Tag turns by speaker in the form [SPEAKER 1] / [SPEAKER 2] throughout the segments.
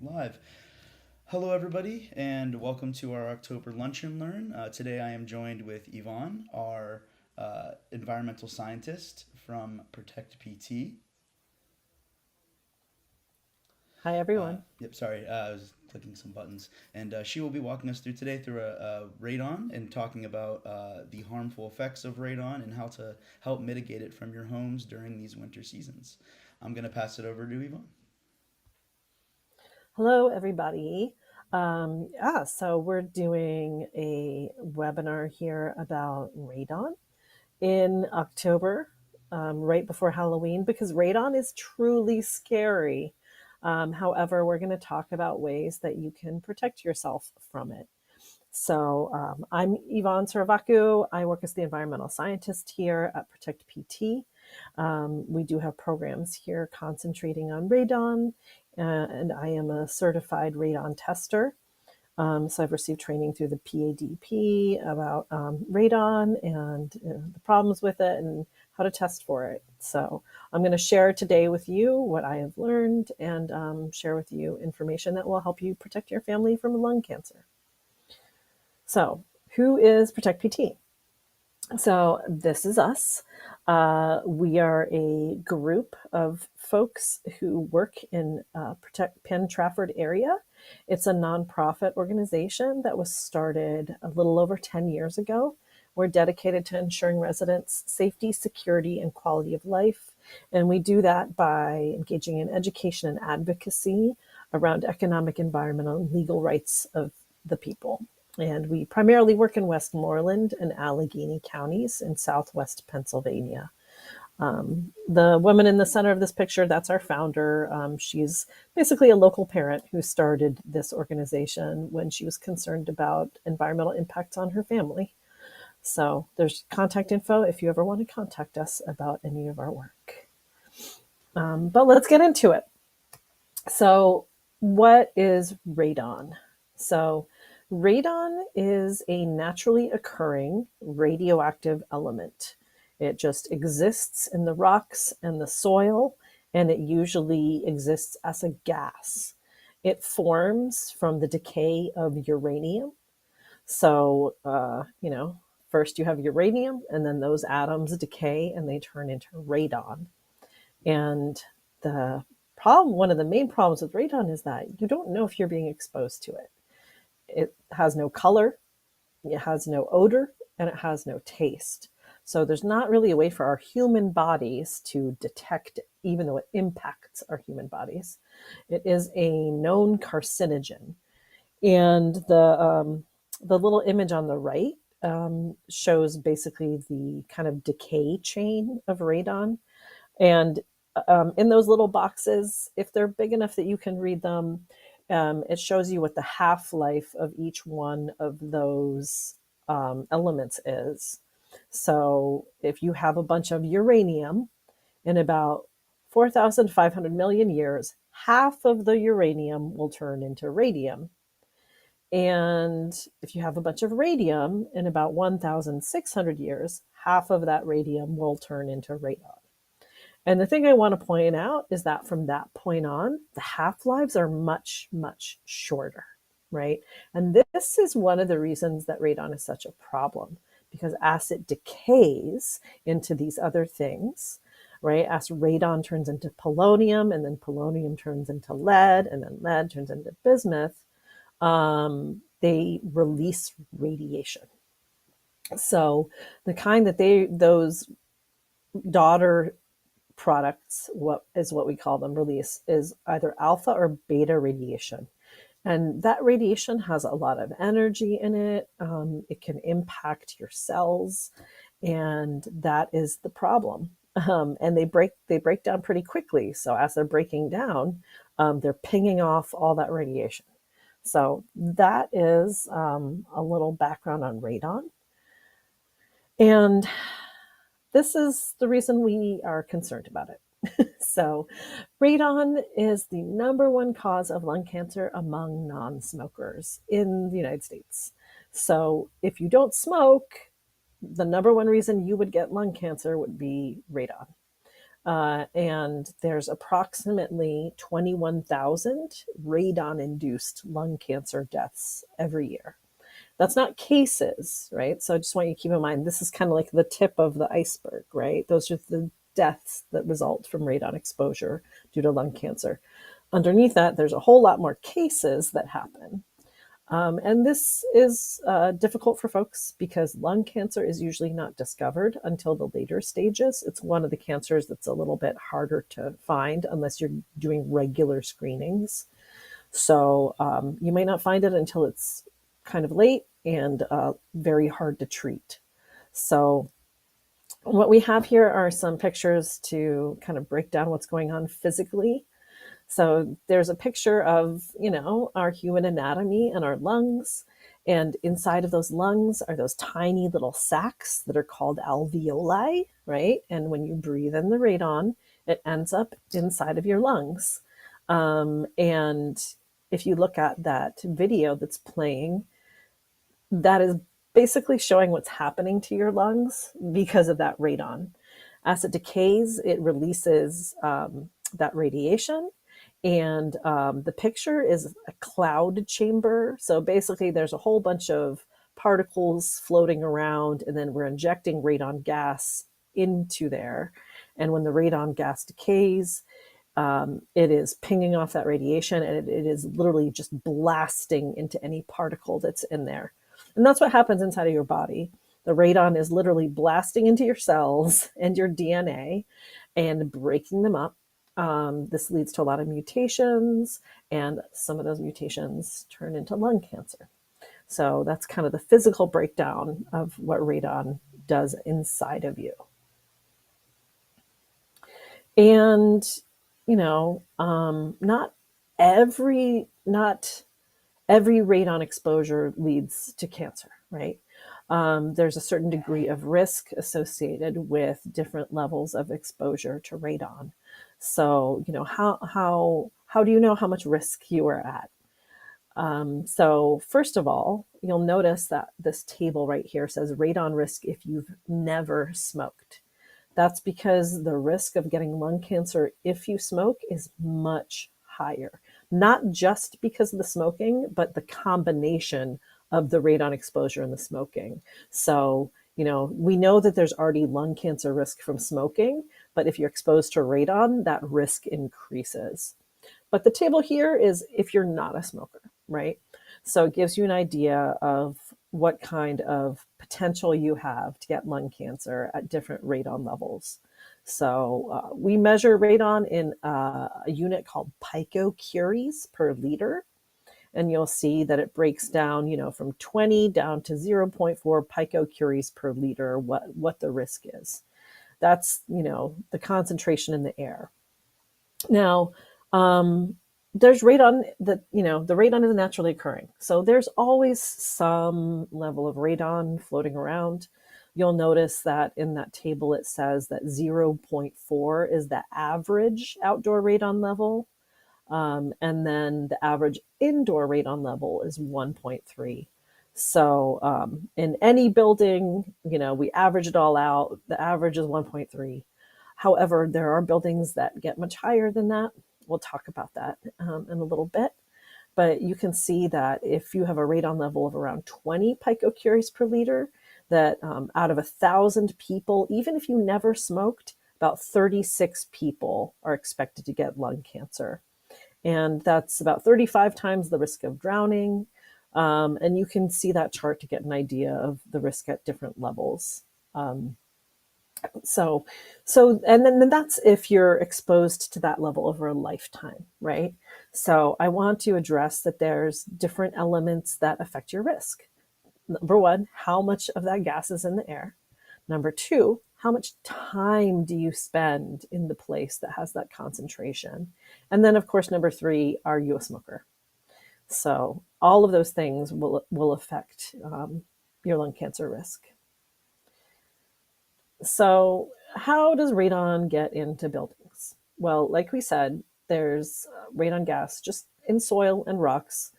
[SPEAKER 1] Live. Hello, everybody, and welcome to our October Lunch and Learn. Today I am joined with Yvonne, our environmental scientist from Protect PT.
[SPEAKER 2] Hi, everyone.
[SPEAKER 1] Yep, sorry, I was clicking some buttons. And she will be walking us through today through a radon and talking about the harmful effects of radon and how to help mitigate it from your homes during these winter seasons. I'm going to pass it over to Yvonne.
[SPEAKER 2] Hello, everybody. So we're doing a webinar here about radon in October, right before Halloween, because radon is truly scary. However, we're going to talk about ways that you can protect yourself from it. I'm Yvonne Saravaku. I work as the environmental scientist here at Protect PT. We do have programs here concentrating on radon, and I am a certified radon tester. So I've received training through the PADP about radon and the problems with it and how to test for it. So I'm going to share today with you what I have learned and share with you information that will help you protect your family from lung cancer. So who is Protect PT? So this is us. We are a group of folks who work in Protect Penn Trafford area. It's a nonprofit organization that was started a little over 10 years ago. We're dedicated to ensuring residents' safety, security, and quality of life. And we do that by engaging in education and advocacy around economic, environmental, and legal rights of the people. And we primarily work in Westmoreland and Allegheny counties in southwest Pennsylvania. The woman in the center of this picture, that's our founder. She's basically a local parent who started this organization when she was concerned about environmental impacts on her family. So there's contact info if you ever want to contact us about any of our work. But let's get into it. So, what is radon? So, radon is a naturally occurring radioactive element. It just exists in the rocks and the soil, and it usually exists as a gas. It forms from the decay of uranium. So, first you have uranium, and then those atoms decay and they turn into radon. And the one of the main problems with radon is that you don't know if you're being exposed to it. It has no color, it has no odor, and it has no taste. So there's not really a way for our human bodies to detect it, even though it impacts our human bodies. It is a known carcinogen. And the little image on the right shows basically the kind of decay chain of radon. And in those little boxes, if they're big enough that you can read them, it shows you what the half life of each one of those elements is. So if you have a bunch of uranium in about 4,500 million years, half of the uranium will turn into radium. And if you have a bunch of radium in about 1,600 years, half of that radium will turn into radon. And the thing I want to point out is that from that point on, the half lives are much, much shorter, right? And this is one of the reasons that radon is such a problem, because as it decays into these other things, right, as radon turns into polonium, and then polonium turns into lead, and then lead turns into bismuth, they release radiation. So the kind that those daughter products, what we call them, release is either alpha or beta radiation. And that radiation has a lot of energy in it. It can impact your cells, and that is the problem. And they break down pretty quickly. So as they're breaking down, they're pinging off all that radiation. So that is a little background on radon. And this is the reason we are concerned about it. So, radon is the number one cause of lung cancer among non smokers in the United States. So, if you don't smoke, the number one reason you would get lung cancer would be radon. And there's approximately 21,000 radon induced lung cancer deaths every year. That's not cases, right? So I just want you to keep in mind this is kind of like the tip of the iceberg, right? Those are the deaths that result from radon exposure due to lung cancer. Underneath that, there's a whole lot more cases that happen. And this is difficult for folks because lung cancer is usually not discovered until the later stages. It's one of the cancers that's a little bit harder to find unless you're doing regular screenings. So you may not find it until it's kind of late and very hard to treat. So what we have here are some pictures to kind of break down what's going on physically. So there's a picture of, our human anatomy and our lungs. And inside of those lungs are those tiny little sacs that are called alveoli, right? And when you breathe in the radon, it ends up inside of your lungs. And if you look at that video that's playing, that is basically showing what's happening to your lungs because of that radon. As it decays, it releases that radiation. And the picture is a cloud chamber. So basically, there's a whole bunch of particles floating around, and then we're injecting radon gas into there. And when the radon gas decays, it is pinging off that radiation, and it is literally just blasting into any particle that's in there. And that's what happens inside of your body. The radon is literally blasting into your cells and your DNA and breaking them up. This leads to a lot of mutations, and some of those mutations turn into lung cancer. So that's kind of the physical breakdown of what radon does inside of you. And not every radon exposure leads to cancer, right? There's a certain degree of risk associated with different levels of exposure to radon. So, how do you know how much risk you are at? So first of all, you'll notice that this table right here says radon risk if you've never smoked. That's because the risk of getting lung cancer if you smoke is much higher. Not just because of the smoking, but the combination of the radon exposure and the smoking. So, we know that there's already lung cancer risk from smoking, but if you're exposed to radon, that risk increases. But the table here is if you're not a smoker, right? So it gives you an idea of what kind of potential you have to get lung cancer at different radon levels. So we measure radon in a unit called picocuries per liter. And you'll see that it breaks down, from 20 down to 0.4 picocuries per liter, what the risk is. That's, the concentration in the air. Now, there's radon that, the radon is naturally occurring. So there's always some level of radon floating around. You'll notice that in that table, it says that 0.4 is the average outdoor radon level. And then the average indoor radon level is 1.3. So in any building, we average it all out. The average is 1.3. However, there are buildings that get much higher than that. We'll talk about that in a little bit. But you can see that if you have a radon level of around 20 picocuries per liter, that out of 1,000 people, even if you never smoked, about 36 people are expected to get lung cancer. And that's about 35 times the risk of drowning. And you can see that chart to get an idea of the risk at different levels. So and then that's if you're exposed to that level over a lifetime, right? So I want to address that there's different elements that affect your risk. Number one, how much of that gas is in the air? Number two, how much time do you spend in the place that has that concentration? And then, of course, number three, are you a smoker? So all of those things will affect your lung cancer risk. So how does radon get into buildings? Well, like we said, there's radon gas just in soil and rocks,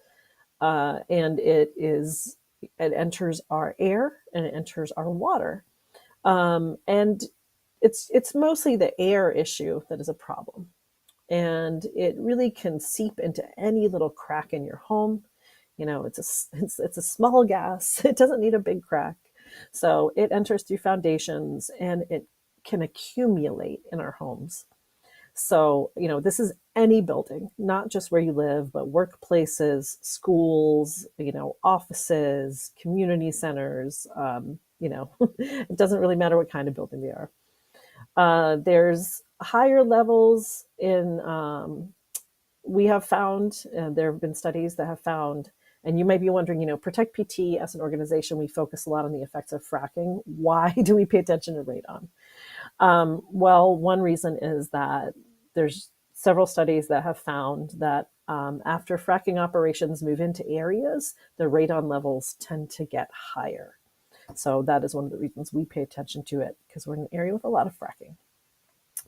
[SPEAKER 2] and it enters our air and it enters our water. And it's mostly the air issue that is a problem, and it really can seep into any little crack in your home. It's a small gas. It doesn't need a big crack, so it enters through foundations and it can accumulate in our homes. So, this is any building, not just where you live, but workplaces, schools, offices, community centers. It doesn't really matter what kind of building they are. There's higher levels in, we have found, and there have been studies that have found, and you might be wondering, Protect PT as an organization, we focus a lot on the effects of fracking. Why do we pay attention to radon? Well, one reason is that there's several studies that have found that after fracking operations move into areas, the radon levels tend to get higher. So that is one of the reasons we pay attention to it, because we're in an area with a lot of fracking.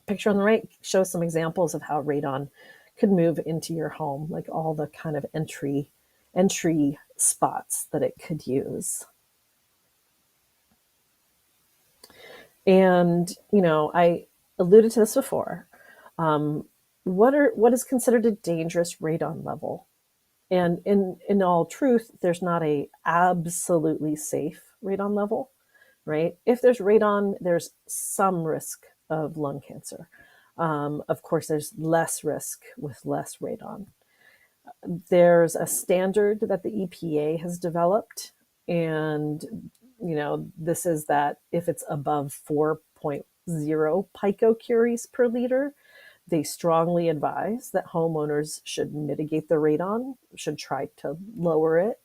[SPEAKER 2] Picture on the right shows some examples of how radon could move into your home, like all the kind of entry spots that it could use. And, I alluded to this before. What is considered a dangerous radon level? And in all truth, there's not a absolutely safe radon level, right? If there's radon, there's some risk of lung cancer. Of course, there's less risk with less radon. There's a standard that the EPA has developed, and this is that if it's above 4.0 picocuries per liter, they strongly advise that homeowners should mitigate the radon, should try to lower it.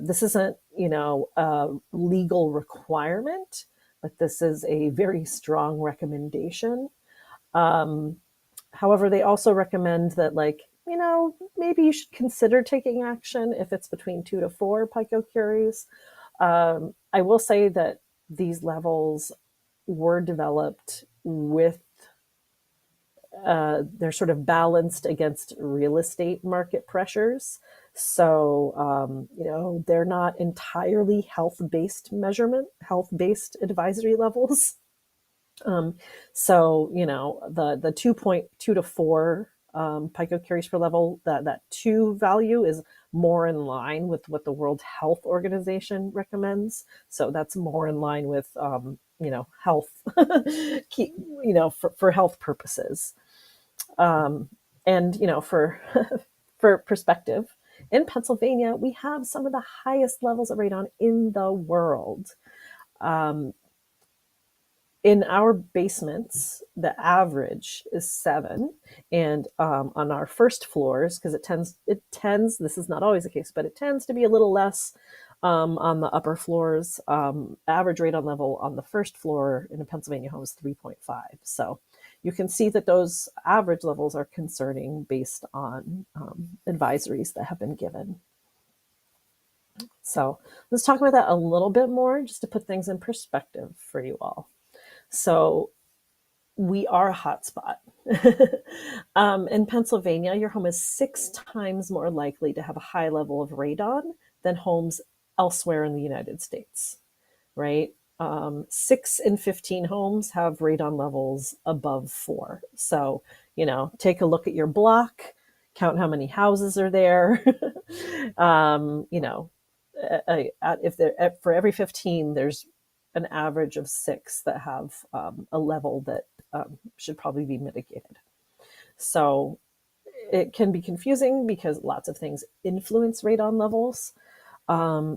[SPEAKER 2] This isn't, a legal requirement, but this is a very strong recommendation. However, they also recommend that, maybe you should consider taking action if it's between 2 to 4 picocuries. I will say that these levels were developed with, they're sort of balanced against real estate market pressures. So, they're not entirely health-based advisory levels. So, the 2.2 to 4 picocuries per level, that 2 value is more in line with what the World Health Organization recommends. So that's more in line with, health, for health purposes. And, for, for perspective, in Pennsylvania, we have some of the highest levels of radon in the world. In our basements, the average is 7, and on our first floors, because it tends, this is not always the case, but it tends to be a little less on the upper floors. Average radon level on the first floor in a Pennsylvania home is 3.5. So you can see that those average levels are concerning based on advisories that have been given. So let's talk about that a little bit more, just to put things in perspective for you all. So we are a hotspot. In Pennsylvania, your home is 6 times more likely to have a high level of radon than homes elsewhere in the United States, right? 6 in 15 homes have radon levels above 4. So, take a look at your block, count how many houses are there. If for every 15, there's an average of 6 that have a level that should probably be mitigated. So it can be confusing because lots of things influence radon levels.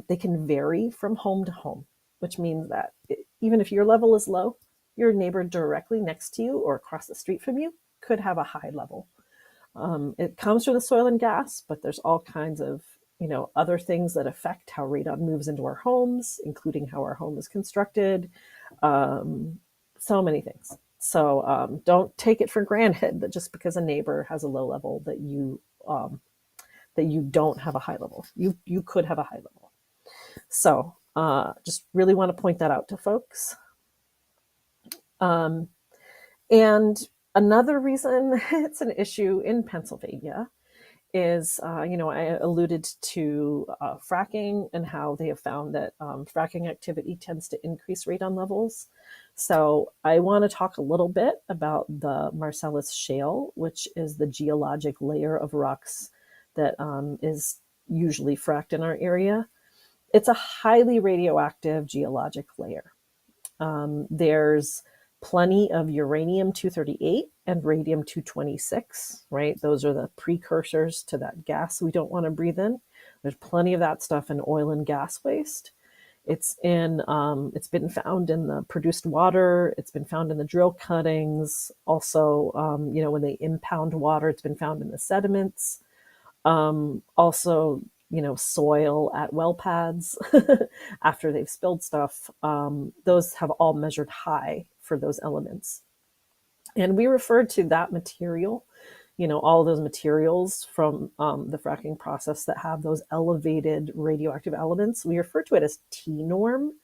[SPEAKER 2] They can vary from home to home, which means that even if your level is low, your neighbor directly next to you or across the street from you could have a high level. It comes from the soil and gas, but there's all kinds of other things that affect how radon moves into our homes, including how our home is constructed. So many things. So don't take it for granted that just because a neighbor has a low level that you don't have a high level. You could have a high level. So just really want to point that out to folks. And another reason it's an issue in Pennsylvania is, I alluded to fracking and how they have found that fracking activity tends to increase radon levels. So I want to talk a little bit about the Marcellus Shale, which is the geologic layer of rocks that is usually fracked in our area. It's a highly radioactive geologic layer. There's plenty of uranium 238 and radium 226, right? Those are the precursors to that gas we don't want to breathe in. There's plenty of that stuff in oil and gas waste. It's been found in the produced water. It's been found in the drill cuttings. Also, when they impound water, it's been found in the sediments. Also, soil at well pads after they've spilled stuff. Those have all measured high for those elements. And we refer to that material, all of those materials from the fracking process that have those elevated radioactive elements. We refer to it as T norm.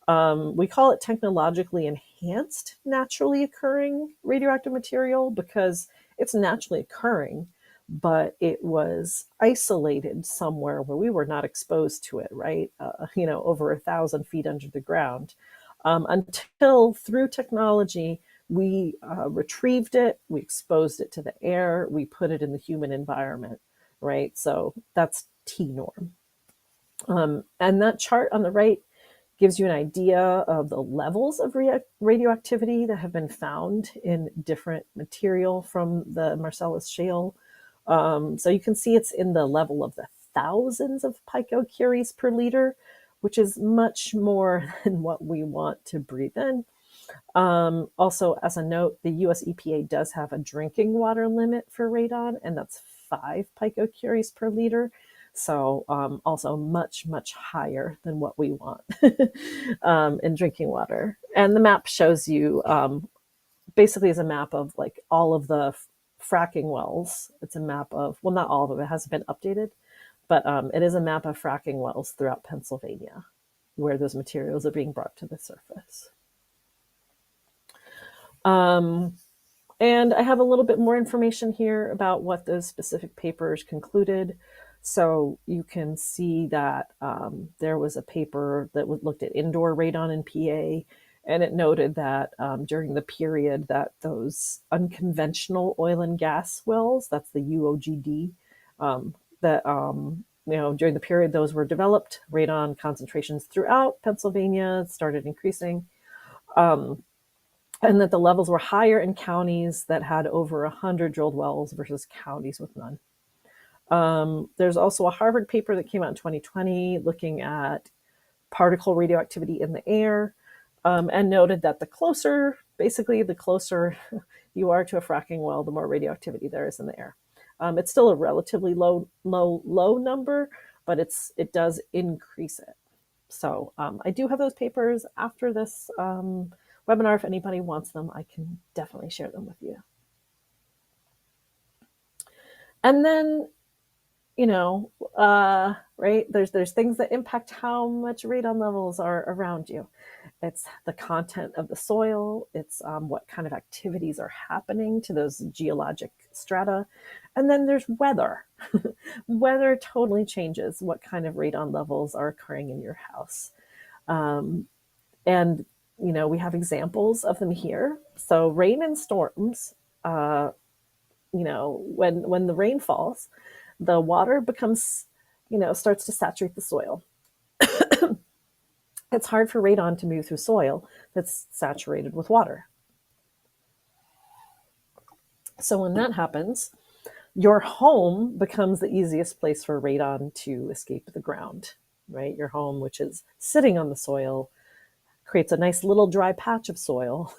[SPEAKER 2] We call it technologically enhanced naturally occurring radioactive material because it's naturally occurring, but it was isolated somewhere where we were not exposed to it, right? Over 1,000 feet under the ground. Until through technology, we retrieved it, we exposed it to the air, we put it in the human environment, right? So that's T norm. And that chart on the right gives you an idea of the levels of radioactivity that have been found in different material from the Marcellus Shale. So you can see it's in the level of the thousands of picocuries per liter, which is much more than what we want to breathe in. Also, as a note, the US EPA does have a drinking water limit for radon, and that's 5 picocuries per liter. So also much, much higher than what we want in drinking water. And the map shows you basically is a map of like all of the fracking wells. It's a map of, well, not all of them, it hasn't been updated, but it is a map of fracking wells throughout Pennsylvania where those materials are being brought to the surface. And I have a little bit more information here about what those specific papers concluded. So you can see that there was a paper that looked at indoor radon in PA, and it noted that during the period that those unconventional oil and gas wells, that's the UOGD, during the period those were developed, radon concentrations throughout Pennsylvania started increasing. And that the levels were higher in counties that had over 100 drilled wells versus counties with none. There's also a Harvard paper that came out in 2020 looking at particle radioactivity in the air and noted that the closer you are to a fracking well, the more radioactivity there is in the air. It's still a relatively low number, but it does increase it. So I do have those papers after this webinar. If anybody wants them, I can definitely share them with you. And then, right, there's things that impact how much radon levels are around you. It's the content of the soil. It's what kind of activities are happening to those geologic strata. And then there's weather. Weather totally changes what kind of radon levels are occurring in your house. And we have examples of them here. So rain and storms, when the rain falls, the water becomes, starts to saturate the soil. It's hard for radon to move through soil that's saturated with water. So when that happens, your home becomes the easiest place for radon to escape the ground, right? Your home, which is sitting on the soil, creates a nice little dry patch of soil.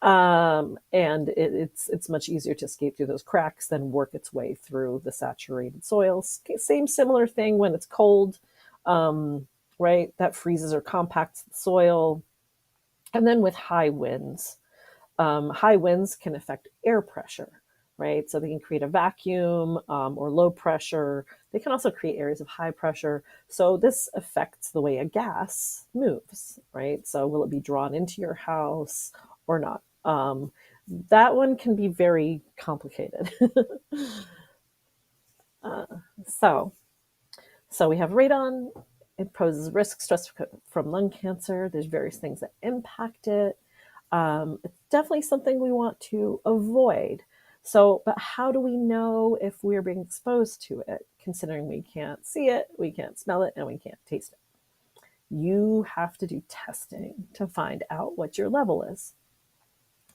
[SPEAKER 2] And it's much easier to escape through those cracks than work its way through the saturated soil. Same similar thing when it's cold, right? That freezes or compacts the soil. And then with high winds can affect air pressure, right? So they can create a vacuum or low pressure. They can also create areas of high pressure. So this affects the way a gas moves, right? So will it be drawn into your house or not? That one can be very complicated. So we have radon. It poses risk, stress from lung cancer. There's various things that impact it. It's definitely something we want to avoid. So, but how do we know if we're being exposed to it, considering we can't see it, we can't smell it, and we can't taste it? You have to do testing to find out what your level is.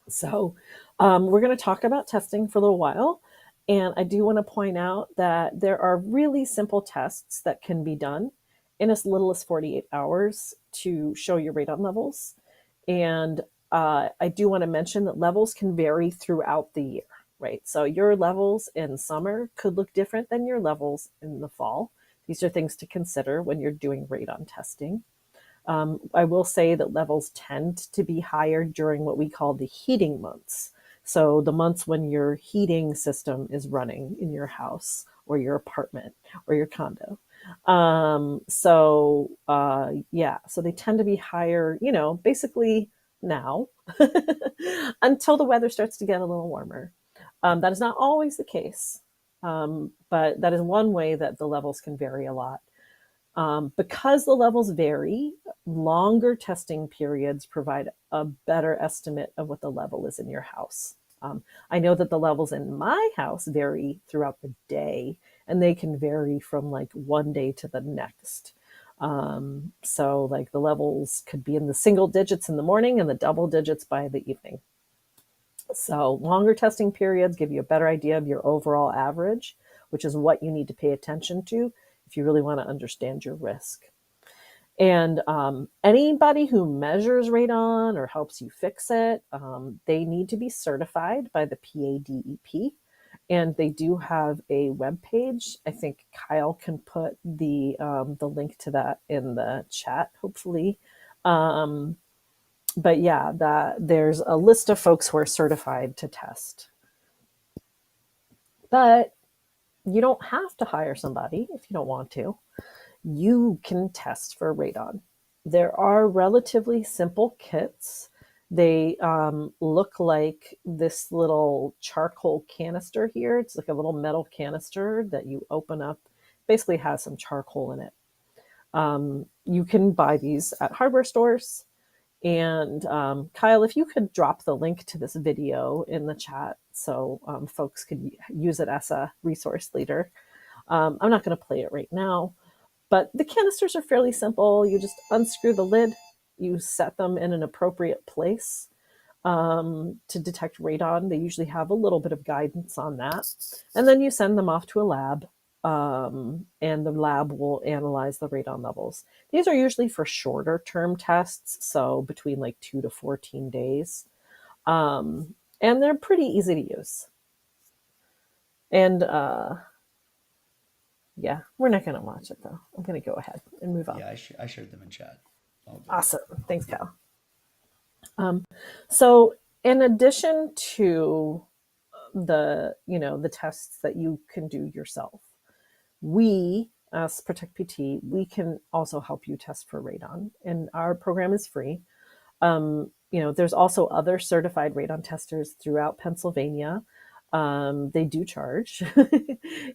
[SPEAKER 2] So, we're going to talk about testing for a little while. And I do want to point out that there are really simple tests that can be done in as little as 48 hours to show your radon levels. And I do want to mention that levels can vary throughout the year, right? So your levels in summer could look different than your levels in the fall. These are things to consider when you're doing radon testing. I will say that levels tend to be higher during what we call the heating months. So the months when your heating system is running in your house or your apartment or your condo. Yeah, so they tend to be higher, basically now until the weather starts to get a little warmer. That is not always the case, but that is one way that the levels can vary a lot. Because the levels vary, longer testing periods provide a better estimate of what the level is in your house. I know that the levels in my house vary throughout the day, and they can vary from like one day to the next. So, like the levels could be in the single digits in the morning and the double digits by the evening. So, longer testing periods give you a better idea of your overall average, which is what you need to pay attention to if you really want to understand your risk. And anybody who measures radon or helps you fix it, they need to be certified by the PADEP. And they do have a web page. I think Kyle can put the link to that in the chat, hopefully. But yeah, there's a list of folks who are certified to test. But you don't have to hire somebody if you don't want to. You can test for radon. There are relatively simple kits. They look like this little charcoal canister here. It's like a little metal canister that you open up. Basically has some charcoal in it. You can buy these at hardware stores. And Kyle, if you could drop the link to this video in the chat so folks could use it as a resource later. I'm not going to play it right now, but the canisters are fairly simple. You just unscrew the lid, you set them in an appropriate place to detect radon. They usually have a little bit of guidance on that. And then you send them off to a lab, and the lab will analyze the radon levels. These are usually for shorter term tests, so between like 2 to 14 days. And they're pretty easy to use. And yeah, we're not going to watch it though. I'm going to go ahead and move on.
[SPEAKER 1] Yeah, I shared them in chat. All good.
[SPEAKER 2] Awesome. Thanks, Cal. So in addition to the tests that you can do yourself, we as Protect PT, we can also help you test for radon, and our program is free. There's also other certified radon testers throughout Pennsylvania. They do charge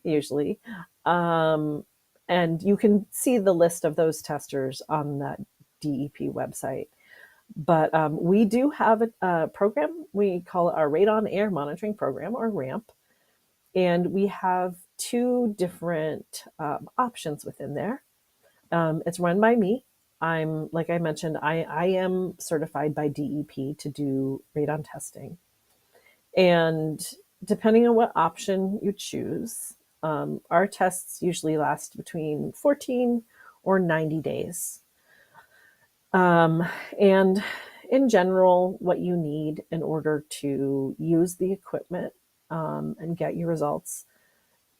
[SPEAKER 2] usually. And you can see the list of those testers on that DEP website. But we do have a program. We call it our Radon Air Monitoring Program, or RAMP. And we have two different options within there. It's run by me. Like I mentioned, I am certified by DEP to do radon testing. And depending on what option you choose, our tests usually last between 14 or 90 days. And in general, what you need in order to use the equipment and get your results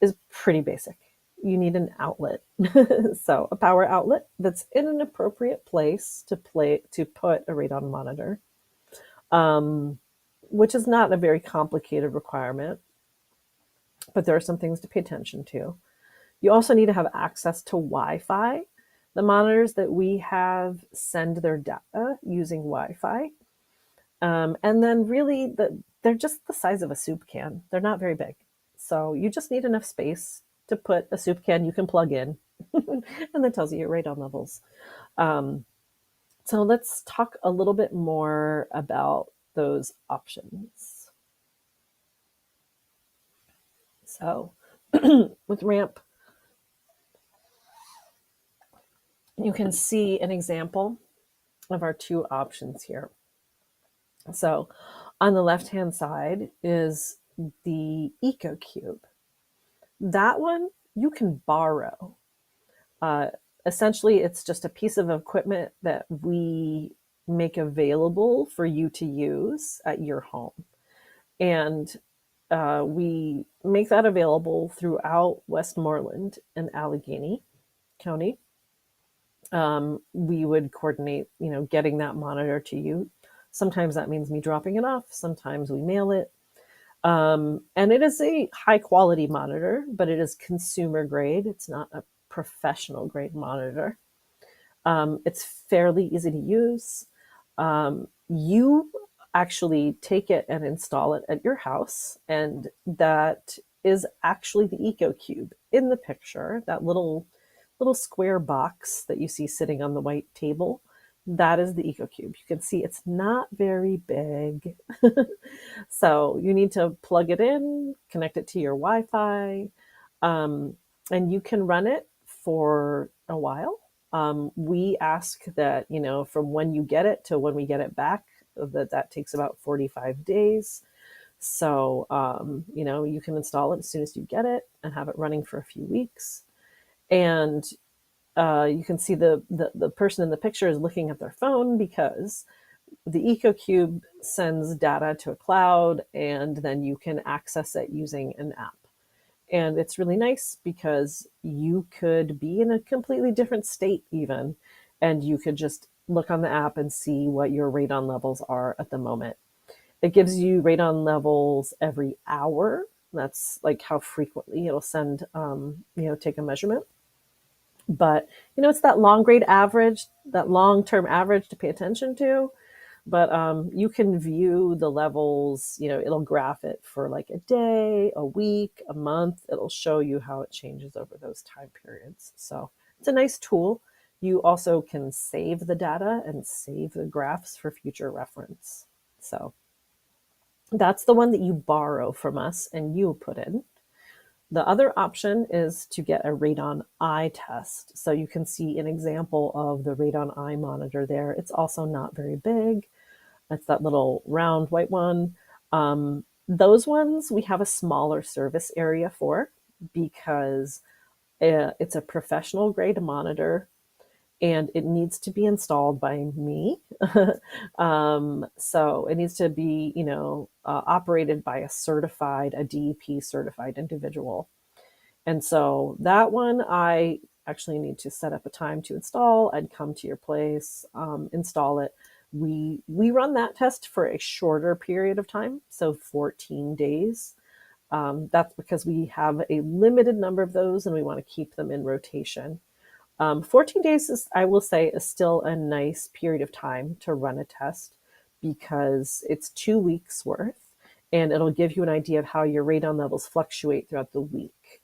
[SPEAKER 2] is pretty basic. You need an outlet. So a power outlet that's in an appropriate place to put a radon monitor, which is not a very complicated requirement, but there are some things to pay attention to. You also need to have access to Wi-Fi. The monitors that we have send their data using Wi-Fi. And then really, they're just the size of a soup can. They're not very big. So you just need enough space to put a soup can you can plug in, and that tells you your radon levels. So let's talk a little bit more about those options. So with ramp, you can see an example of our two options here. So on the left hand side is the EcoCube. That one you can borrow. Uh, Essentially, it's just a piece of equipment that we make available for you to use at your home. And we make that available throughout Westmoreland and Allegheny County. We would coordinate, getting that monitor to you. Sometimes that means me dropping it off. Sometimes we mail it. And it is a high quality monitor, but it is consumer grade. It's not a professional grade monitor. It's fairly easy to use. You actually take it and install it at your house, and that is actually the EcoCube in the picture. That little square box that you see sitting on the white table, that is the EcoCube. You can see it's not very big. So you need to plug it in, connect it to your Wi-Fi, and you can run it for a while. We ask that, from when you get it to when we get it back, that takes about 45 days. So, you can install it as soon as you get it and have it running for a few weeks. And you can see the person in the picture is looking at their phone because the EcoCube sends data to a cloud and then you can access it using an app. And it's really nice because you could be in a completely different state even, and you could just look on the app and see what your radon levels are at the moment. It gives you radon levels every hour. That's like how frequently it'll send, take a measurement. But, it's that long grade average, that long term average to pay attention to. But you can view the levels, it'll graph it for like a day, a week, a month. It'll show you how it changes over those time periods. So it's a nice tool. You also can save the data and save the graphs for future reference. So that's the one that you borrow from us and you put in. The other option is to get a radon eye test. So you can see an example of the radon eye monitor there. It's also not very big. It's that little round white one. Those ones we have a smaller service area for because it's a professional grade monitor and it needs to be installed by me. So it needs to be, operated by a DEP certified individual. And so that one, I actually need to set up a time to install. I'd come to your place, install it. We run that test for a shorter period of time, so 14 days. That's because we have a limited number of those and we want to keep them in rotation. 14 days is, I will say, is still a nice period of time to run a test because it's 2 weeks worth and it'll give you an idea of how your radon levels fluctuate throughout the week.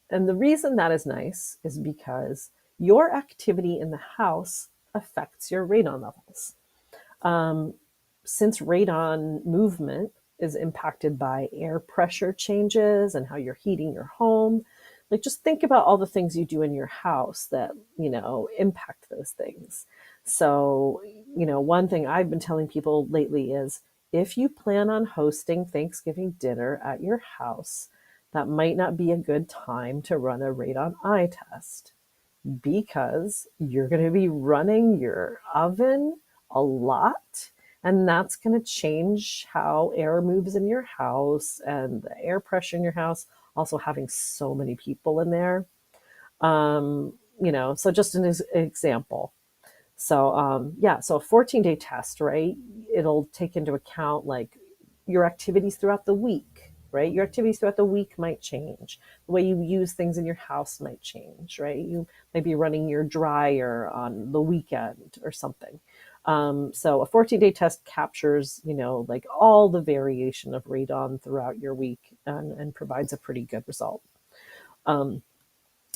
[SPEAKER 2] And the reason that is nice is because your activity in the house affects your radon levels. Since radon movement is impacted by air pressure changes and how you're heating your home, like just think about all the things you do in your house that, impact those things. So, one thing I've been telling people lately is if you plan on hosting Thanksgiving dinner at your house, that might not be a good time to run a radon eye test because you're going to be running your oven a lot and that's going to change how air moves in your house and the air pressure in your house, also having so many people in there. So just an example. So so a 14-day test, right? It'll take into account like your activities throughout the week, right? Your activities throughout the week might change. The way you use things in your house might change, right? You might be running your dryer on the weekend or something. So a 14-day test captures, like all the variation of radon throughout your week and provides a pretty good result.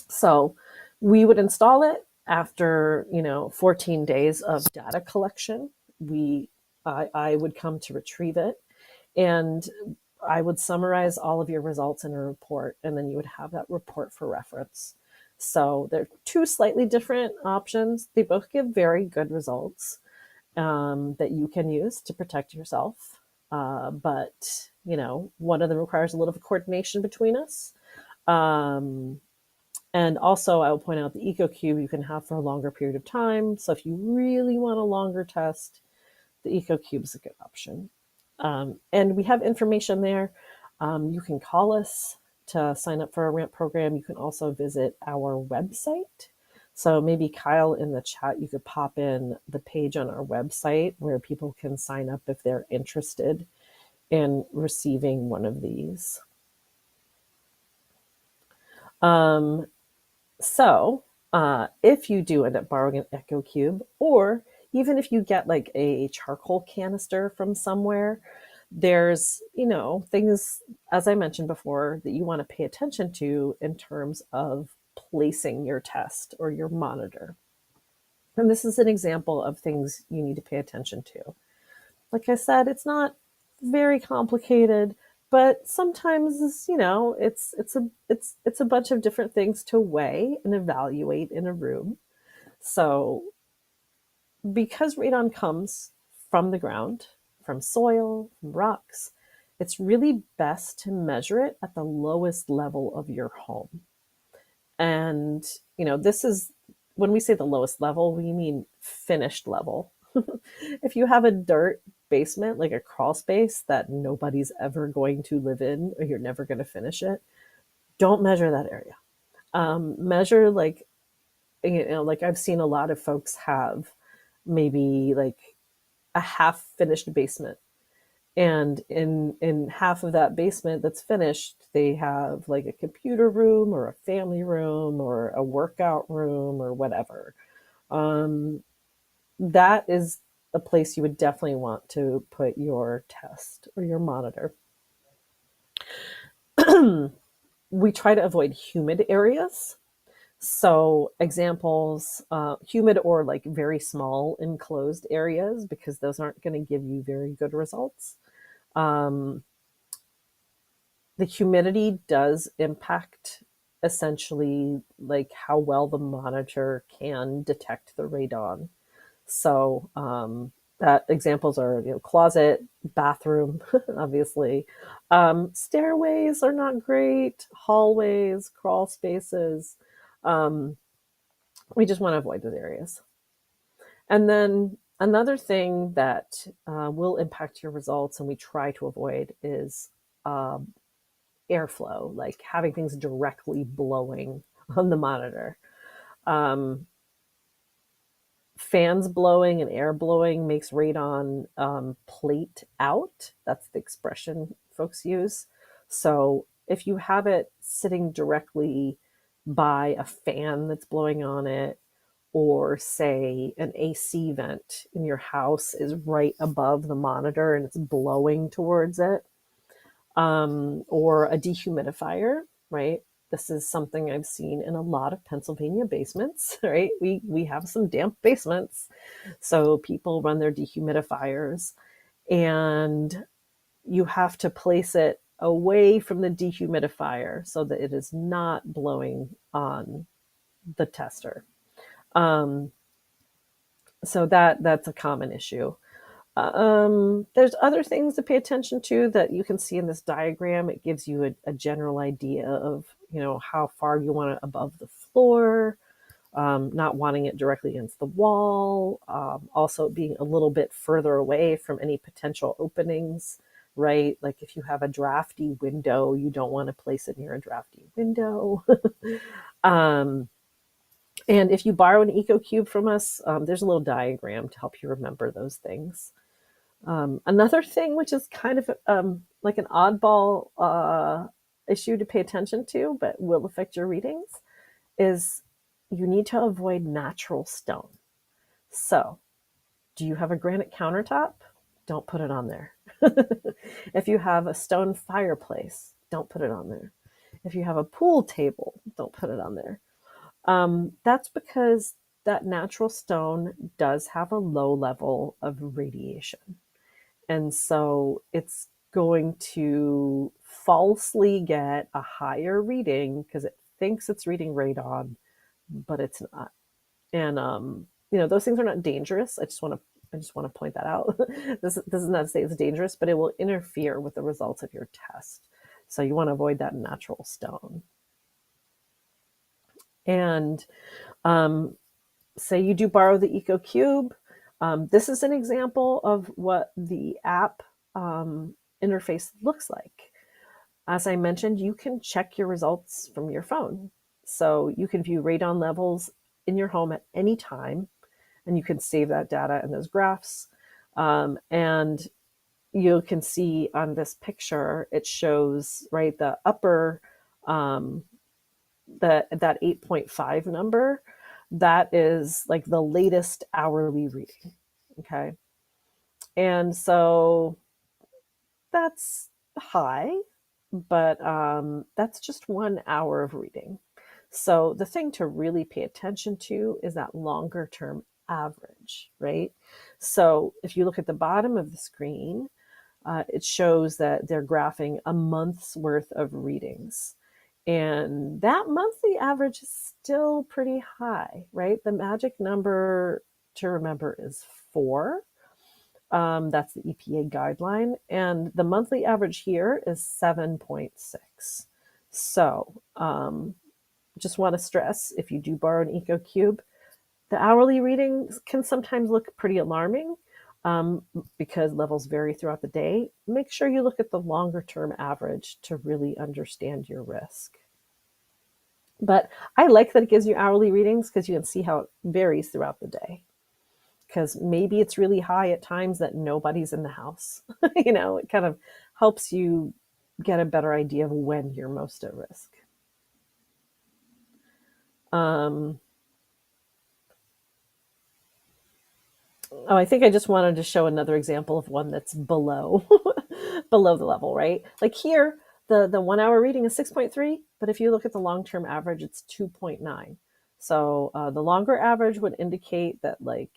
[SPEAKER 2] So we would install it. After 14 days of data collection, we I would come to retrieve it, and I would summarize all of your results in a report, and then you would have that report for reference. So they're two slightly different options. They both give very good results that you can use to protect yourself. But one of them requires a little bit of coordination between us. Um, and also, I will point out the EcoCube you can have for a longer period of time. So if you really want a longer test, the EcoCube is a good option. And we have information there. You can call us to sign up for a RAMP program. You can also visit our website. So maybe Kyle, in the chat, you could pop in the page on our website where people can sign up if they're interested in receiving one of these. If you do end up borrowing an EcoCube, or even if you get like a charcoal canister from somewhere, there's things, as I mentioned before, that you want to pay attention to in terms of placing your test or your monitor. And this is an example of things you need to pay attention to. Like I said, it's not very complicated, but sometimes it's a bunch of different things to weigh and evaluate in a room. So because radon comes from the ground, from soil, from rocks, it's really best to measure it at the lowest level of your home. And this is, when we say the lowest level, we mean finished level. If you have a dirt basement, like a crawl space that nobody's ever going to live in, or you're never going to finish it, don't measure that area. Measure like I've seen a lot of folks have maybe like a half finished basement, and in half of that basement that's finished, they have like a computer room or a family room or a workout room or whatever. That is a place you would definitely want to put your test or your monitor. We try to avoid humid areas. So examples, humid or like very small enclosed areas, because those aren't going to give you very good results. The humidity does impact essentially like how well the monitor can detect the radon. So that examples are closet, bathroom, obviously. Stairways are not great. Hallways, crawl spaces. Um, we just want to avoid those areas. And then another thing that will impact your results, and we try to avoid, is airflow, like having things directly blowing on the monitor. Fans blowing and air blowing makes radon plate out. That's the expression folks use. So if you have it sitting directly by a fan that's blowing on it, or say an AC vent in your house is right above the monitor and it's blowing towards it, or a dehumidifier, right? This is something I've seen in a lot of Pennsylvania basements, right? We have some damp basements, so people run their dehumidifiers, and you have to place it away from the dehumidifier so that it is not blowing on the tester. So that's a common issue. There's other things to pay attention to that you can see in this diagram. It gives you a general idea of how far you want it above the floor, not wanting it directly against the wall, also being a little bit further away from any potential openings, right? Like if you have a drafty window, you don't want to place it near a drafty window. And if you borrow an EcoCube from us, there's a little diagram to help you remember those things. Another thing, which is kind of like an oddball issue to pay attention to, but will affect your readings, is you need to avoid natural stone. So, do you have a granite countertop? Don't put it on there. If you have a stone fireplace, don't put it on there. If you have a pool table, don't put it on there. That's because that natural stone does have a low level of radiation. And so it's going to falsely get a higher reading because it thinks it's reading radon, but it's not. And those things are not dangerous. I just want to point that out. This is not to say it's dangerous, but it will interfere with the results of your test. So you want to avoid that natural stone. And say you do borrow the EcoCube. This is an example of what the app interface looks like. As I mentioned, you can check your results from your phone. So you can view radon levels in your home at any time, and you can save that data in those graphs. And you can see on this picture, it shows, right, the upper, that 8.5 number, that is like the latest hourly reading. Okay. And so that's high, but that's just 1 hour of reading. So the thing to really pay attention to is that longer term average, right? So if you look at the bottom of the screen, it shows that they're graphing a month's worth of readings. And that monthly average is still pretty high, right? The magic number to remember is 4. That's the EPA guideline. And the monthly average here is 7.6. So just want to stress, if you do borrow an EcoCube, the hourly readings can sometimes look pretty alarming because levels vary throughout the day. Make sure you look at the longer term average to really understand your risk. But I like that it gives you hourly readings because you can see how it varies throughout the day. Because maybe it's really high at times that nobody's in the house. It kind of helps you get a better idea of when you're most at risk. I think I just wanted to show another example of one that's below below the level, right? Like here, the 1 hour reading is 6.3, but if you look at the long-term average, it's 2.9. So the longer average would indicate that like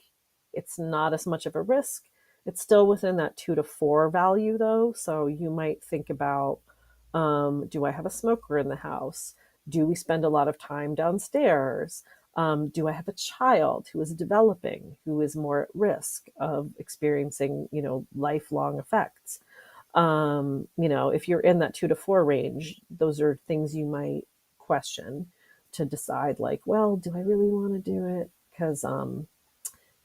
[SPEAKER 2] it's not as much of a risk. It's still within that 2 to 4 value though. So you might think about, do I have a smoker in the house? Do we spend a lot of time downstairs? Do I have a child who is developing, who is more at risk of experiencing, lifelong effects? If you're in that 2 to 4 range, those are things you might question to decide, like, well, do I really want to do it? Because,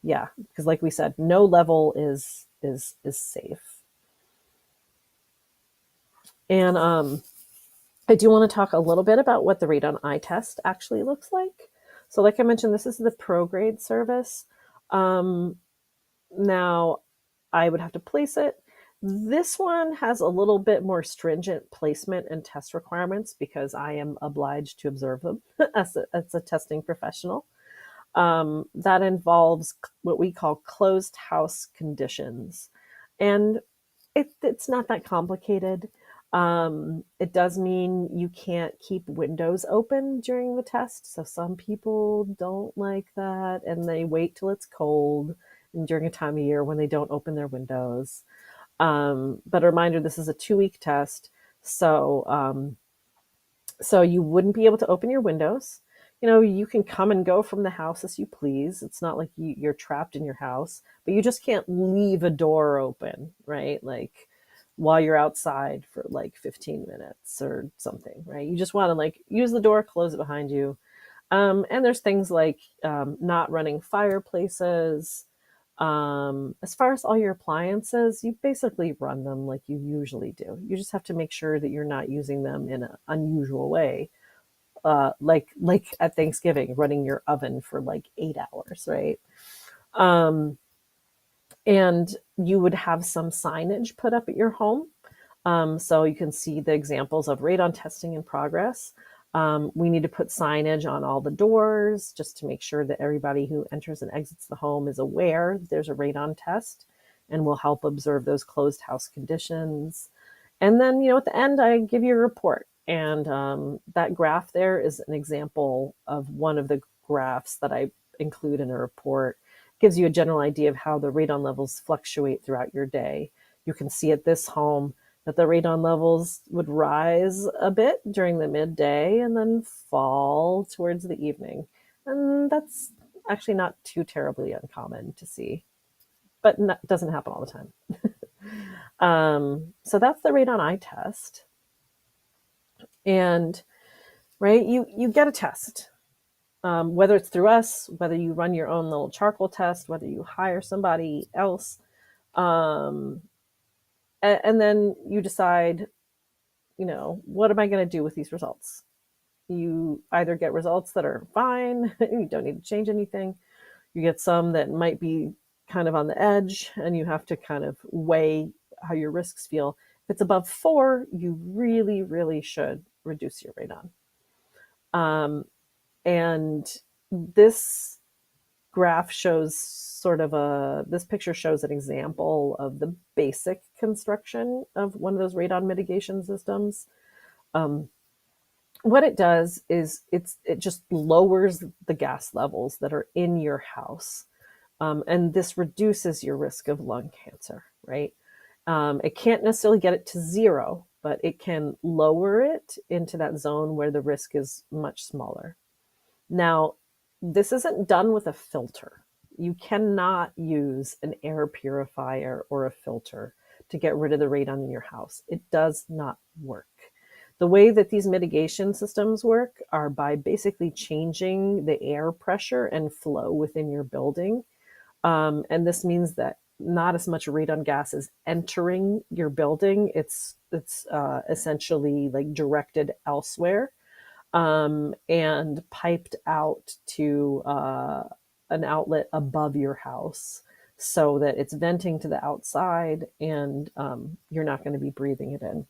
[SPEAKER 2] because like we said, no level is safe. And I do want to talk a little bit about what the radon eye test actually looks like. So like I mentioned, this is the pro grade service. Now, I would have to place it. This one has a little bit more stringent placement and test requirements because I am obliged to observe them as a testing professional. That involves what we call closed house conditions. And it's not that complicated. It does mean you can't keep windows open during the test. So some people don't like that and they wait till it's cold and during a time of year when they don't open their windows. But a reminder, this is a 2-week test. So you wouldn't be able to open your windows. You can come and go from the house as you please. It's not like you're trapped in your house, but you just can't leave a door open, right? Like while you're outside for like 15 minutes or something, right? You just want to like use the door, close it behind you. And there's things like not running fireplaces. As far as all your appliances, you basically run them like you usually do. You just have to make sure that you're not using them in an unusual way. Like at Thanksgiving, running your oven for like 8 hours, right? And you would have some signage put up at your home. So you can see the examples of radon testing in progress. We need to put signage on all the doors just to make sure that everybody who enters and exits the home is aware that there's a radon test and will help observe those closed house conditions. And then, at the end, I give you a report. And that graph there is an example of one of the graphs that I include in a report. It gives you a general idea of how the radon levels fluctuate throughout your day. You can see at this home that the radon levels would rise a bit during the midday and then fall towards the evening. And that's actually not too terribly uncommon to see, but doesn't happen all the time. So that's the radon eye test. And right, you get a test, whether it's through us, whether you run your own little charcoal test, whether you hire somebody else, and then you decide, what am I going to do with these results? You either get results that are fine, you don't need to change anything. You get some that might be kind of on the edge, and you have to kind of weigh how your risks feel. If it's above 4, you really, really should reduce your radon. And this graph shows this picture shows an example of the basic construction of one of those radon mitigation systems. What it does is it just lowers the gas levels that are in your house. And this reduces your risk of lung cancer, right? It can't necessarily get it to 0, but it can lower it into that zone where the risk is much smaller. Now, this isn't done with a filter. You cannot use an air purifier or a filter to get rid of the radon in your house. It does not work. The way that these mitigation systems work are by basically changing the air pressure and flow within your building. And this means that not as much radon gas is entering your building. It's essentially like directed elsewhere, and piped out to an outlet above your house so that it's venting to the outside, and you're not going to be breathing it in.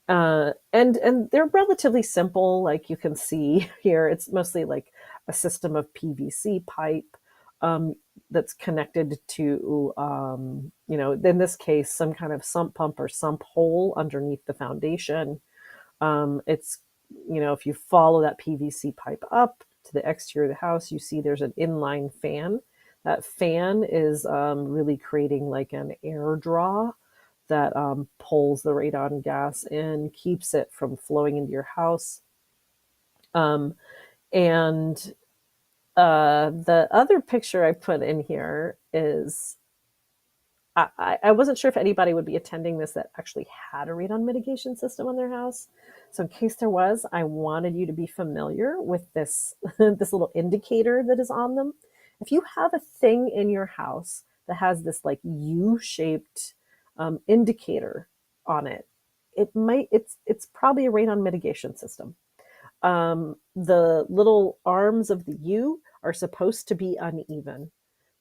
[SPEAKER 2] And they're relatively simple, like you can see here. It's mostly like a system of PVC pipe that's connected to, in this case, some kind of sump pump or sump hole underneath the foundation. It's, if you follow that PVC pipe up to the exterior of the house, you see there's an inline fan. That fan is really creating like an air draw that pulls the radon gas in, keeps it from flowing into your house. And the other picture I put in here is, I wasn't sure if anybody would be attending this that actually had a radon mitigation system on their house. So in case there was, I wanted you to be familiar with this, this little indicator that is on them. If you have a thing in your house that has this like U-shaped indicator on it, it's probably a radon mitigation system. The little arms of the U are supposed to be uneven.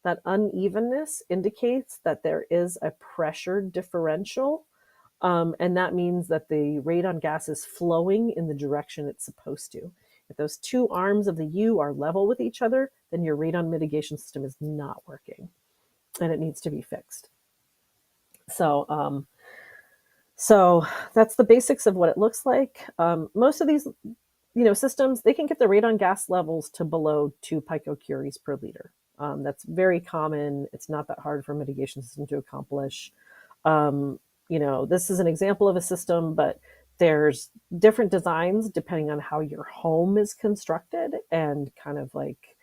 [SPEAKER 2] That unevenness indicates that there is a pressure differential, and that means that the radon gas is flowing in the direction it's supposed to. If those two arms of the U are level with each other, then your radon mitigation system is not working, and it needs to be fixed. So that's the basics of what it looks like. Most of these, systems, they can get the radon gas levels to below 2 picocuries per liter. That's very common. It's not that hard for a mitigation system to accomplish. This is an example of a system, but there's different designs depending on how your home is constructed and kind of like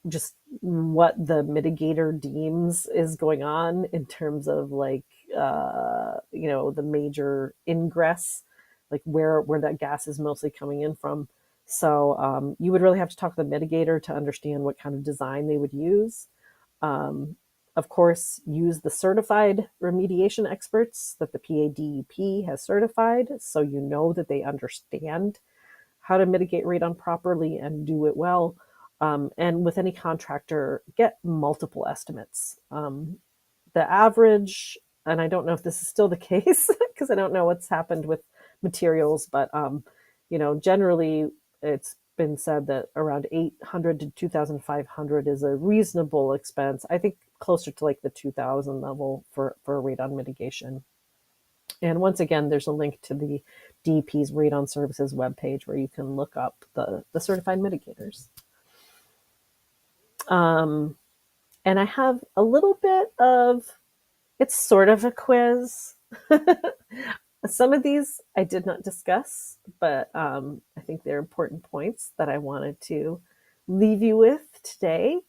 [SPEAKER 2] just what the mitigator deems is going on in terms of like, the major ingress, like where that gas is mostly coming in from. So you would really have to talk to the mitigator to understand what kind of design they would use. Of course, use the certified remediation experts that the PADEP has certified, so you know that they understand how to mitigate radon properly and do it well. And with any contractor, get multiple estimates. The average, and I don't know if this is still the case because I don't know what's happened with materials, but generally it's been said that around 800 to 2,500 is a reasonable expense. I think closer to like the 2,000 level for radon mitigation. And once again, there's a link to the DEP's Radon Services webpage where you can look up the certified mitigators. Um, and I have a little bit of, it's sort of a quiz. Some of these I did not discuss, but I think they're important points that I wanted to leave you with today.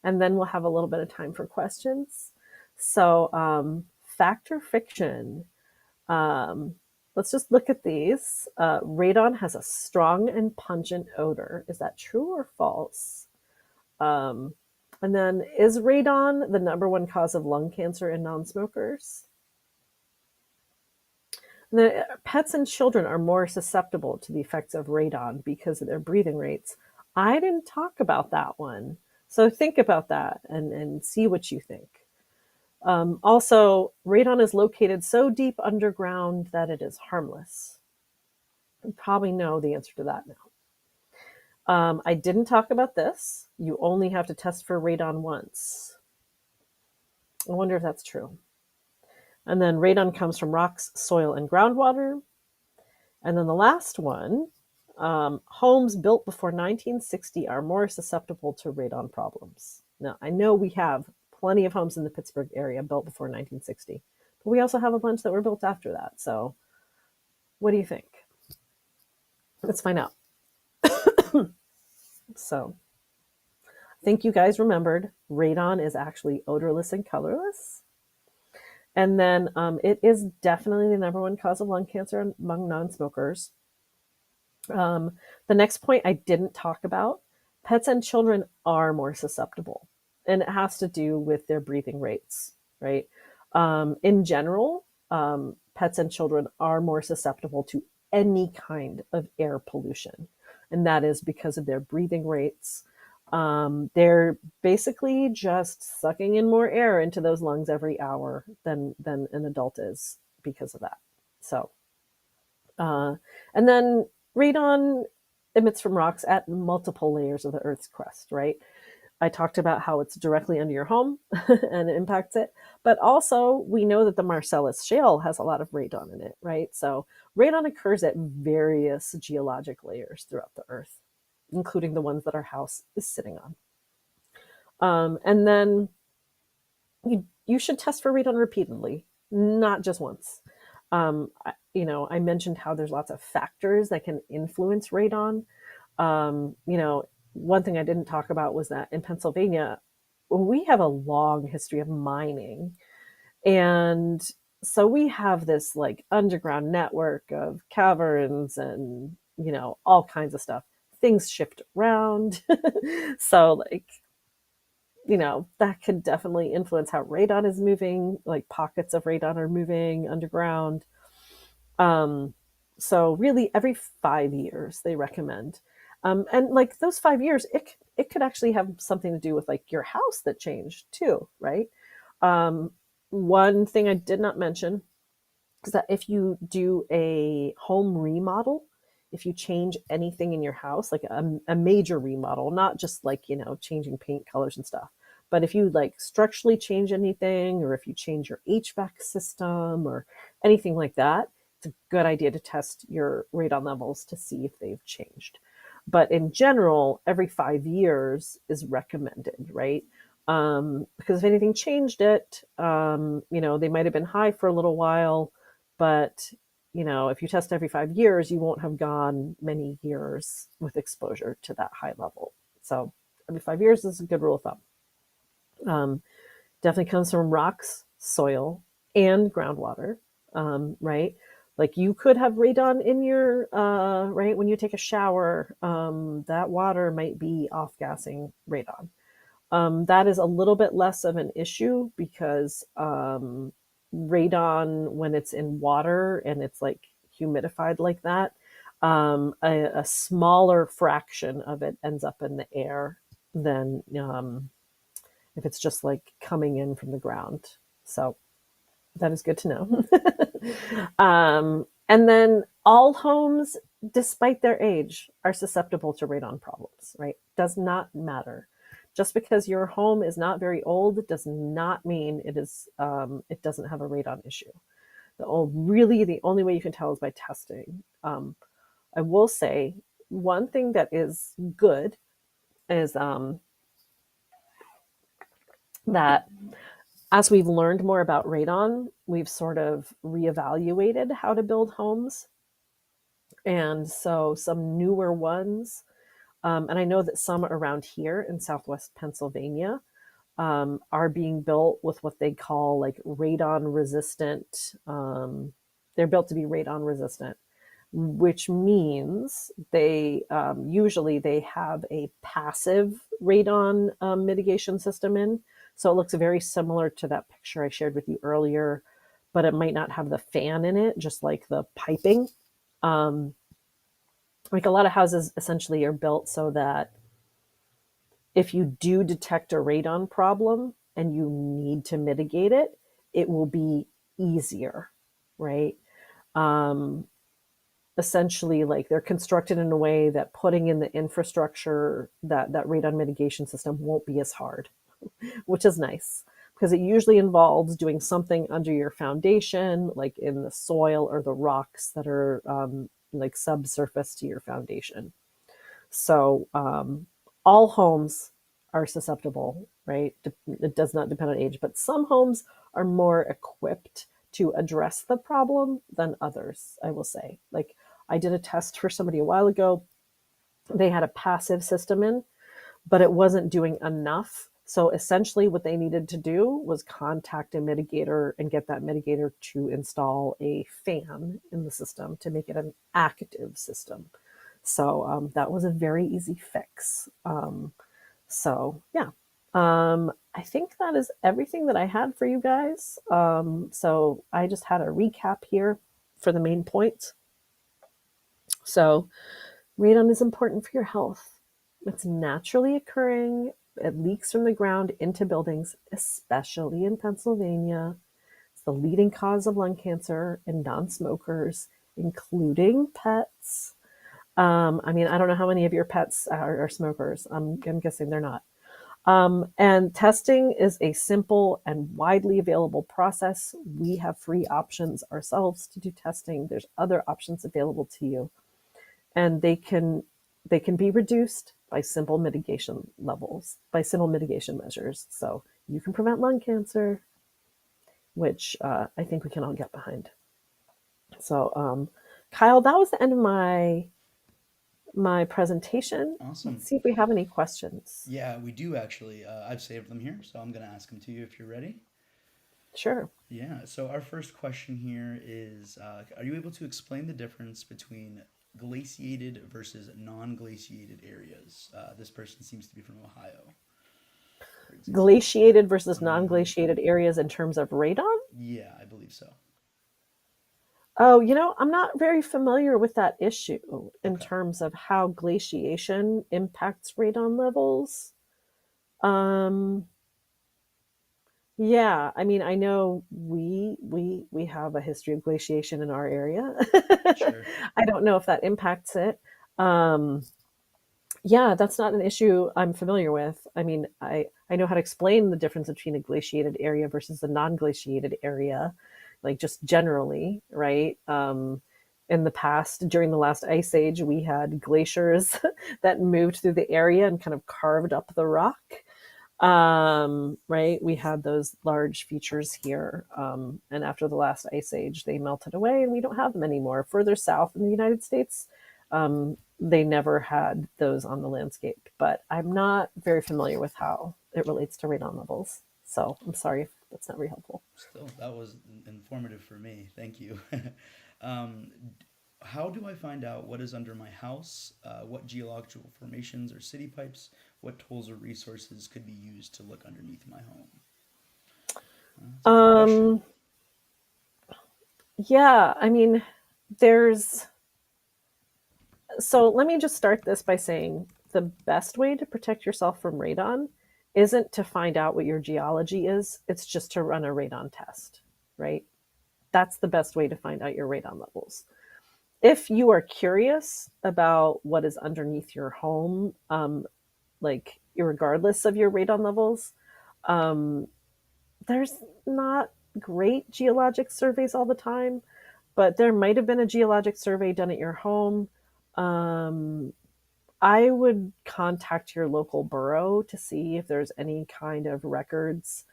[SPEAKER 2] And then we'll have a little bit of time for questions. So, fact or fiction? Um, let's just look at these. Radon has a strong and pungent odor. Is that true or false? Um, and then, is radon the number one cause of lung cancer in non smokers? The pets and children are more susceptible to the effects of radon because of their breathing rates. I didn't talk about that one. So think about that and see what you think. Also, radon is located so deep underground that it is harmless. You probably know the answer to that now. I didn't talk about this. You only have to test for radon once. I wonder if that's true. And then radon comes from rocks, soil, and groundwater. And then the last one, homes built before 1960 are more susceptible to radon problems. Now, I know we have plenty of homes in the Pittsburgh area built before 1960, but we also have a bunch that were built after that. So, what do you think? Let's find out. So, I think you guys remembered radon is actually odorless and colorless. And then it is definitely the number one cause of lung cancer among non smokers. The next point I didn't talk about, pets and children are more susceptible, and it has to do with their breathing rates, right? In general, pets and children are more susceptible to any kind of air pollution, and that is because of their breathing rates. They're basically just sucking in more air into those lungs every hour than an adult is because of that. So, and then radon emits from rocks at multiple layers of the Earth's crust, right? I talked about how it's directly under your home and it impacts it. But also, we know that the Marcellus Shale has a lot of radon in it, right? So, radon occurs at various geologic layers throughout the Earth, including the ones that our house is sitting on. And then you should test for radon repeatedly, not just once. I mentioned how there's lots of factors that can influence radon. One thing I didn't talk about was that in Pennsylvania, we have a long history of mining. And so we have this like underground network of caverns and, all kinds of stuff. Things shift around. So, like, that could definitely influence how radon is moving, like pockets of radon are moving underground. Um, so really every 5 years they recommend. And like those 5 years, it could actually have something to do with like your house that changed too, right? Um, One thing I did not mention is that if you do a home remodel, if you change anything in your house, like a major remodel, not just like, changing paint colors and stuff, but if you like structurally change anything, or if you change your HVAC system or anything like that, it's a good idea to test your radon levels to see if they've changed. But in general, every 5 years is recommended, right? Because if anything changed it, they might have been high for a little while, but if you test every 5 years, you won't have gone many years with exposure to that high level. So every 5 years is a good rule of thumb. Definitely comes from rocks, soil, and groundwater, right? Like you could have radon in your, right, when you take a shower, that water might be off gassing radon. That is a little bit less of an issue because radon, when it's in water and it's like humidified like that, a smaller fraction of it ends up in the air than if it's just like coming in from the ground. So that is good to know. And then all homes, despite their age, are susceptible to radon problems, right? Does not matter. Just because your home is not very old does not mean it doesn't have a radon issue. The only way you can tell is by testing. I will say one thing that is good is that as we've learned more about radon, we've sort of reevaluated how to build homes. And so some newer ones, and I know that some around here in Southwest Pennsylvania are being built with what they call like radon resistant. They're built to be radon resistant, which means they usually they have a passive radon mitigation system in. So it looks very similar to that picture I shared with you earlier, but it might not have the fan in it, just like the piping. Um, like a lot of houses essentially are built so that if you do detect a radon problem and you need to mitigate it, it will be easier, right? Um, Essentially, like they're constructed in a way that putting in the infrastructure that radon mitigation system won't be as hard, which is nice because it usually involves doing something under your foundation, like in the soil or the rocks that are like subsurface to your foundation. So all homes are susceptible, right? It does not depend on age, but some homes are more equipped to address the problem than others, I will say. Like I did a test for somebody a while ago. They had a passive system in, but it wasn't doing enough. So essentially, what they needed to do was contact a mitigator and get that mitigator to install a fan in the system to make it an active system. So that was a very easy fix. So yeah, I think that is everything that I had for you guys. So I just had a recap here for the main points. So radon is important for your health. It's naturally occurring. It leaks from the ground into buildings, especially in Pennsylvania. It's the leading cause of lung cancer in non-smokers, including pets. I mean, I don't know how many of your pets are smokers. I'm guessing they're not. And testing is a simple and widely available process. We have free options ourselves to do testing. There's other options available to you, and they can be reduced by simple mitigation levels, by simple mitigation measures. So you can prevent lung cancer, which I think we can all get behind. So, Kyle, that was the end of my presentation. Let's
[SPEAKER 1] Awesome.
[SPEAKER 2] see if we have any questions.
[SPEAKER 1] Yeah, we do actually. I've saved them here, so I'm going to ask them to you if you're ready.
[SPEAKER 2] Sure.
[SPEAKER 1] Yeah, so our first question here is are you able to explain the difference between glaciated versus non glaciated areas? This person seems to be from Ohio, for example.
[SPEAKER 2] Glaciated versus
[SPEAKER 1] Hmm.
[SPEAKER 2] non-glaciated areas in terms of radon?
[SPEAKER 1] Yeah, I believe so.
[SPEAKER 2] Oh, I'm not very familiar with that issue in
[SPEAKER 1] Okay.
[SPEAKER 2] terms of how glaciation impacts radon levels. Um, yeah, I mean, I know we have a history of glaciation in our area.
[SPEAKER 1] Sure.
[SPEAKER 2] I don't know if that impacts it. Um, yeah, that's not an issue I'm familiar with. I mean, I know how to explain the difference between a glaciated area versus a non-glaciated area, like just generally, right? In the past, during the last ice age, we had glaciers that moved through the area and kind of carved up the rock. Right? We had those large features here. And after the last ice age, they melted away and we don't have them anymore. Further south in the United States, they never had those on the landscape. But I'm not very familiar with how it relates to radon levels. So I'm sorry if that's not very helpful.
[SPEAKER 1] Still, that was informative for me. Thank you. um, how do I find out what is under my house? What geological formations or city pipes? What tools or resources could be used to look underneath my home? That's a good question.
[SPEAKER 2] Um, yeah, I mean, there's so let me just start this by saying the best way to protect yourself from radon isn't to find out what your geology is, it's just to run a radon test, right? That's the best way to find out your radon levels. If you are curious about what is underneath your home, like regardless of your radon levels, um, there's not great geologic surveys all the time, but there might have been a geologic survey done at your home. Um, I would contact your local borough to see if there's any kind of records.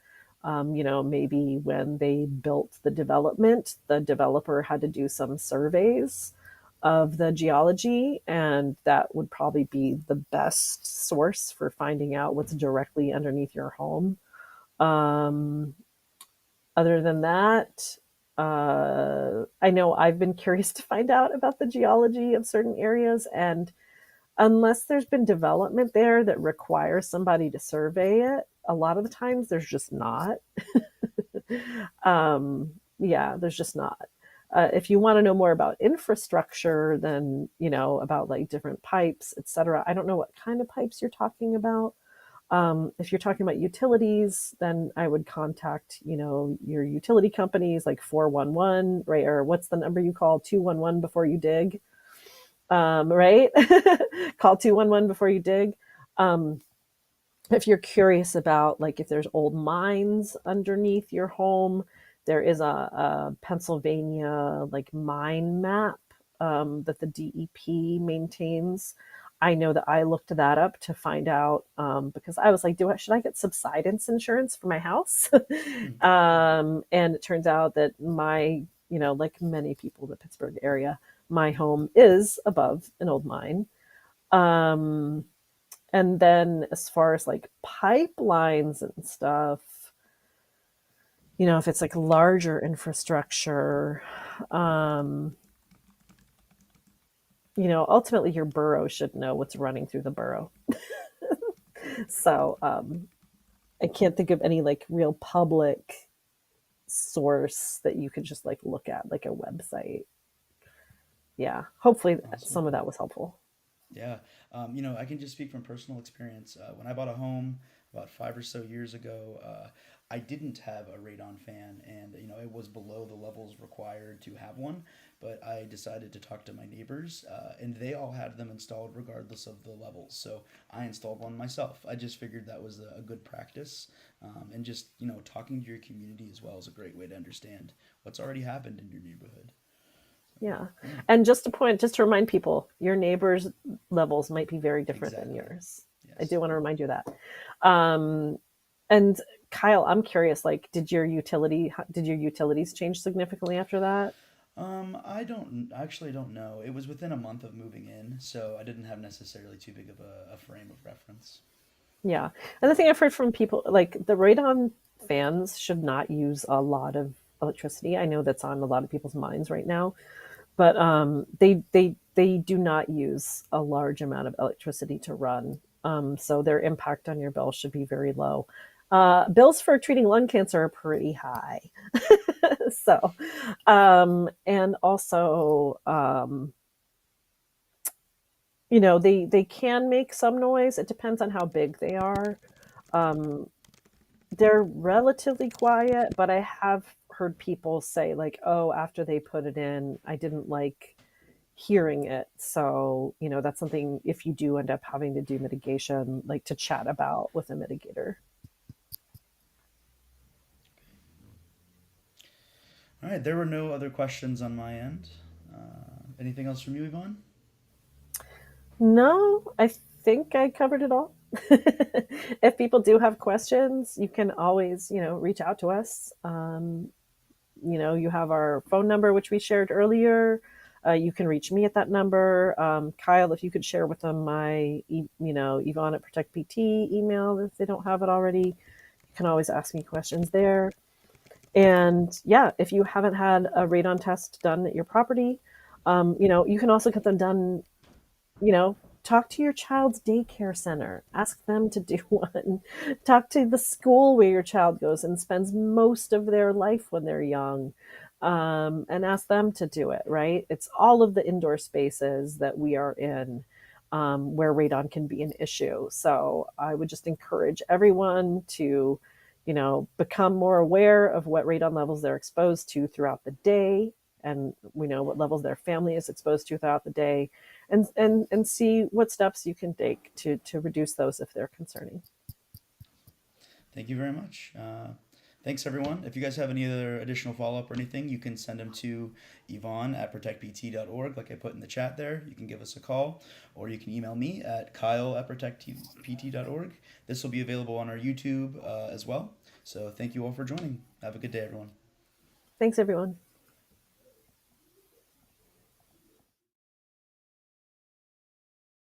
[SPEAKER 2] Maybe when they built the development, the developer had to do some surveys of the geology, and that would probably be the best source for finding out what's directly underneath your home. Um, Other than that, I know I've been curious to find out about the geology of certain areas, and unless there's been development there that requires somebody to survey it, a lot of the times there's just not. Yeah, there's just not. If you want to know more about infrastructure, then about like different pipes, etc. I don't know what kind of pipes you're talking about. If you're talking about utilities, then I would contact, your utility companies like 411, right? Or what's the number you call 211 before you dig? Right? Call 211 before you dig. Um, if you're curious about like if there's old mines underneath your home, there is a Pennsylvania like mine map that the DEP maintains. I know that I looked that up to find out because I was like, should I get subsidence insurance for my house?
[SPEAKER 1] Hmm.
[SPEAKER 2] And it turns out that like many people in the Pittsburgh area, my home is above an old mine. Um, and then as far as like pipelines and stuff, if it's like larger infrastructure, um, ultimately your borough should know what's running through the borough. So I can't think of any like real public source that you could just like look at, like a website. Yeah. Hopefully
[SPEAKER 1] Awesome.
[SPEAKER 2] some of that was helpful.
[SPEAKER 1] Yeah. I can just speak from personal experience. When I bought a home about 5 or so years ago, I didn't have a radon fan, and it was below the levels required to have one. But I decided to talk to my neighbors, and they all had them installed regardless of the levels. So I installed one myself. I just figured that was a good practice, and just talking to your community as well is a great way to understand what's already happened in your neighborhood.
[SPEAKER 2] Yeah.
[SPEAKER 1] Yeah,
[SPEAKER 2] And just to remind people, your neighbors' levels might be very different than
[SPEAKER 1] exactly.
[SPEAKER 2] yours. I
[SPEAKER 1] Yes.
[SPEAKER 2] do want to remind you that. Um, and Kyle, I'm curious, like, did your utilities change significantly after that?
[SPEAKER 1] I don't actually don't know. It was within a month of moving in, so I didn't have necessarily too big of a frame of reference.
[SPEAKER 2] Yeah. And the thing I've heard from people, like the radon fans should not use a lot of electricity. I know that's on a lot of people's minds right now, but they do not use a large amount of electricity to run. So their impact on your bill should be very low. Bills for treating lung cancer are pretty high. So, and also, they can make some noise. It depends on how big they are. Um, they're relatively quiet, but I have heard people say like, "Oh, after they put it in, I didn't like hearing it." So, that's something if you do end up having to do mitigation, like to chat about with a mitigator.
[SPEAKER 1] All right, there were no other questions on my end. Anything else from you, Yvonne?
[SPEAKER 2] No, I think I covered it all. If people do have questions, you can always, reach out to us. You have our phone number, which we shared earlier. You can reach me at that number. Kyle, if you could share with them my, Yvonne at Protect PT email if they don't have it already, you can always ask me questions there. And yeah, if you haven't had a radon test done at your property, you can also get them done, talk to your child's daycare center, ask them to do one, talk to the school where your child goes and spends most of their life when they're young, and ask them to do it, right? It's all of the indoor spaces that we are in, where radon can be an issue. So I would just encourage everyone to, become more aware of what radon levels they're exposed to throughout the day, and we know what levels their family is exposed to throughout the day, and see what steps you can take to reduce those if they're concerning.
[SPEAKER 1] Thank you very much. Thanks, everyone. If you guys have any other additional follow up or anything, you can send them to Yvonne at protectpt.org, like I put in the chat there. You can give us a call, or you can email me at Kyle at protectpt.org. This will be available on our YouTube as well. So thank you all for joining. Have a good day, everyone.
[SPEAKER 2] Thanks, everyone.